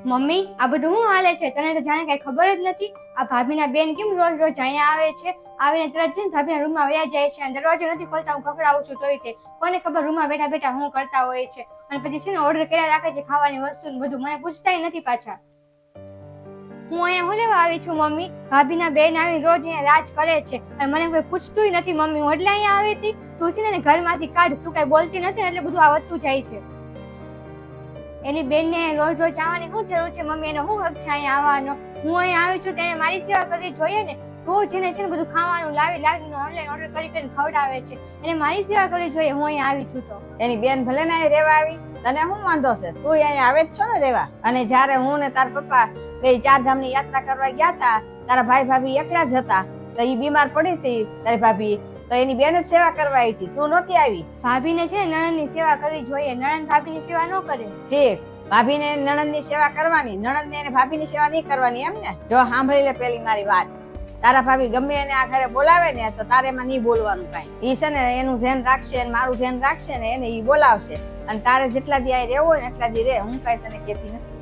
Mummy આ બધું શું હાલે છે? તને તો જાણે કઈ ખબર જ નથી. આ ભાભીના બેન કેમ રોજ રોજ અહીંયા આવે છે, આવીને તરત છે ને ભાભીના રૂમમાં વયા જાય છે, અને દરવાજો નથી ખોલતા. હું ખખડાવું છું તોય તે કોને ખબર રૂમમાં બેઠા બેઠા હું કરતા હોય છે. અને પછી છે ને ઓર્ડર કર્યા રાખે છે ખાવાની વસ્તુ ને બધું, મને પૂછતાય નથી પાછા. હું અહીંયા હું લેવા આવી છું મમ્મી? ભાભીના બેન આવીને રોજ અહીંયા રાજ કરે છે અને મને કોઈ પૂછતુંય નથી મમ્મી. હું એટલે અહીંયા આવી હતી. તું છે ને ઘરમાંથી કાઢ, તું કઈ બોલતી નથી એટલે બધું આ વધતું જાય છે. એની બેનને રોજ રોજ આવવાની શું જરૂર છે મમ્મી? એનો શું હક છે અહીંયા આવવાનો? હું અહીંયા આવી છું તેને મારી સેવા કરવી જોઈએ ને. રોજ એને છે ને બધું ખાવાનું લાવીને ઓનલાઈન ઓર્ડર કરીને ખવડાવે છે. એને મારી સેવા કરવી જોઈએ. હું અહીંયા આવી છું તો એની બેન ભલે ને રહેવા આવી, તને શું વાંધો છે? તું અહીંયા આવે જ છો ને રહેવા. અને જ્યારે હું ને તાર પપ્પા બે 4 ધામની યાત્રા કરવા ગયા હતા, તારા ભાઈ ભાભી એકલા જ હતા, તો ઈ બીમાર પડી હતી તારી ભાભી, તો એની બેન જ સેવા કરવા આવી હતી, તું નહોતી આવી. ભાભીને છે ને નણંદની સેવા કરવી જોઈએ, નણંદ ભાભીની સેવા ન કરે. ઠીક, ભાભીને નણંદની સેવા કરવાની, નણંદને એને ભાભીની સેવા નહીં કરવાની એમ ને? જો સાંભળી લે પેલી મારી વાત. તારા ભાભી ગમે એને આ ઘરે બોલાવે ને તો તારે એમાં નહીં બોલવાનું કાંઈ. ઈ છે ને એનું ધ્યાન રાખશે અને મારું ધ્યાન રાખશે ને એને ઈ બોલાવશે, અને તારે જેટલા દી આ રહેવું હોય ને એટલા દી રે. હું કાંઈ તને કહેતી નથી.